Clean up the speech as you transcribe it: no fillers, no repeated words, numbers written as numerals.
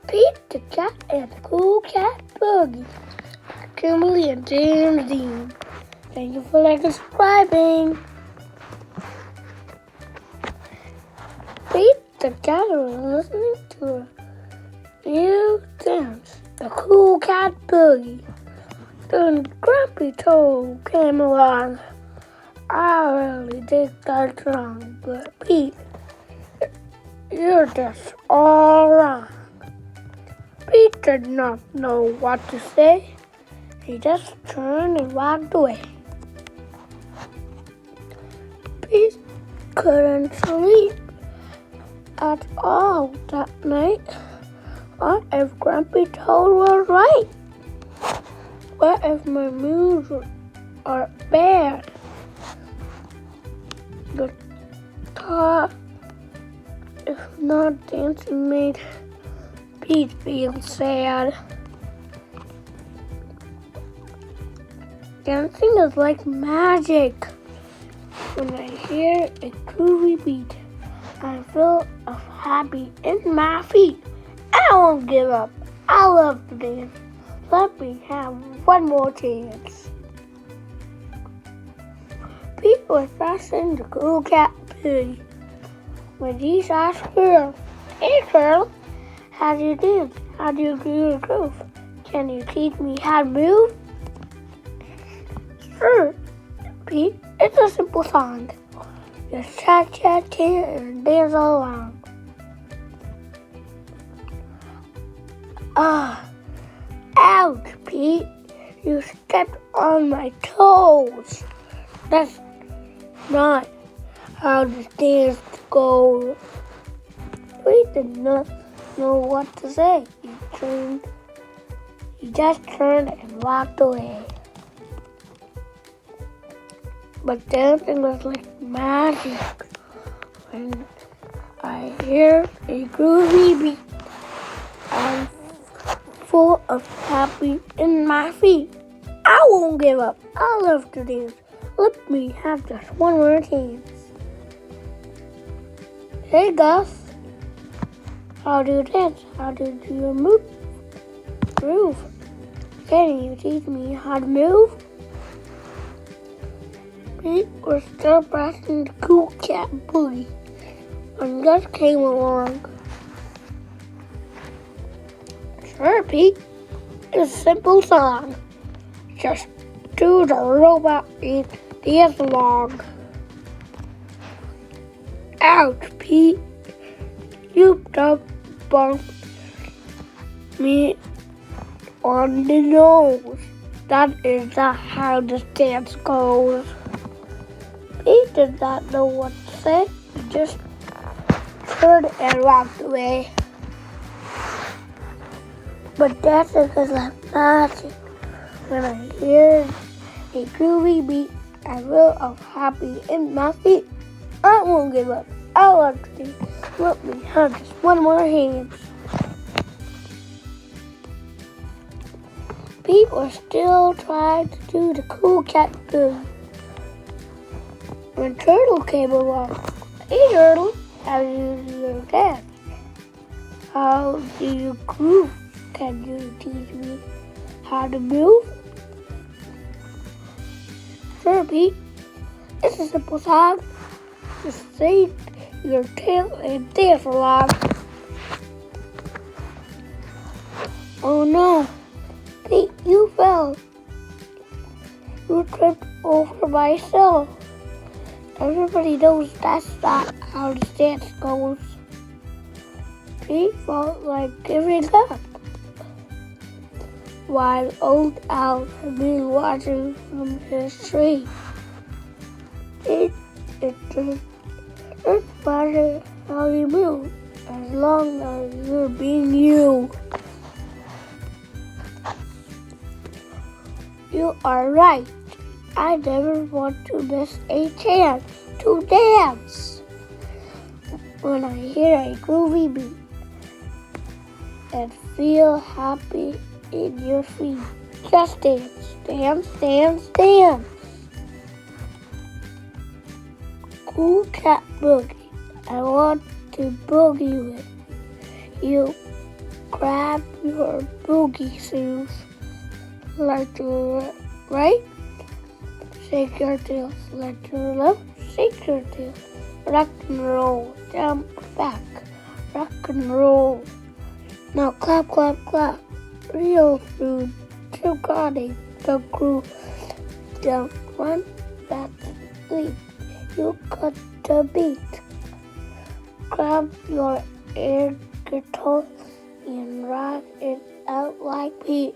Pete the Cat and the Cool Cat Boogie. Kimberly and James Dean. Thank you for liking and subscribing. Pete the Cat was listening to a new dance, the Cool Cat Boogie. Then Grumpy Toad came along. I really think that's wrong, but Pete, you're just all wrong. Pete did not know what to say. He just turned and walked away. Pete couldn't sleep at all that night. What if Grumpy Toad was right? What if my moves are bad? The thought, if not dancing, made Pete feel sad. Dancing is like magic. When I hear a groovy beat, I feel happy in my feet. I won't give up. I love to dance. Let me have one more chance. Pete was passing the Cool Cat Boogie when he saw a squirrel. Hey, squirrel, how do you dance? How do you do your groove? Can you teach me how to move? Sure, Pete. It's a simple song. Just chat, chat, chat, and dance along. Ouch, Pete. You stepped on my toes. That's not how this dance goes. Pete did not know what to say. He just turned and walked away. But dancing was like magic. When I hear a groovy beat, I'm full of happy in my feet. I won't give up. I love to dance. Let me have just one more chance. Hey Gus, how do you dance? How do you groove? Can you teach me how to move? Pete was still pressing the Cool Cat Boogie when Gus came along. Sure, Pete. It's a simple song. Just do the robot and dance along. Ouch, Pete. You bumped me on the nose. That is not how this dance goes. Pete did not know what to say. He just turned and walked away. But dancing is like magic. When I hear a groovy beat, I feel happy in my feet. I won't give up. I love to dance. Let me have just one more hand. Pete was still trying to do the Cool Cat Boogie when Turtle came along. Hey Turtle, how do you do your dance? How do you groove? Can you teach me how to move? Sure, Pete. It's a simple song. Just say your tail and dance along. Oh no, Pete, you fell. You tripped over myself. Everybody knows that's not how the dance goes. Pete felt like giving up, while Old Owl had been watching from his tree. It doesn't matter how you move, as long as you're being you. You are right. I never want to miss a chance to dance. When I hear a groovy beat and feel happy in your feet, just dance, dance, dance, dance. Cool Cat Boogie. I want to boogie with you. Grab your boogie shoes. Like to right, shake your tail. Like to left, shake your tail. Rock and roll, jump back. Rock and roll. Now clap, clap, clap. Real food. You got it. The groove. Don't run back. Sleep. You got the beat. Grab your air guitar and rock it out like Pete.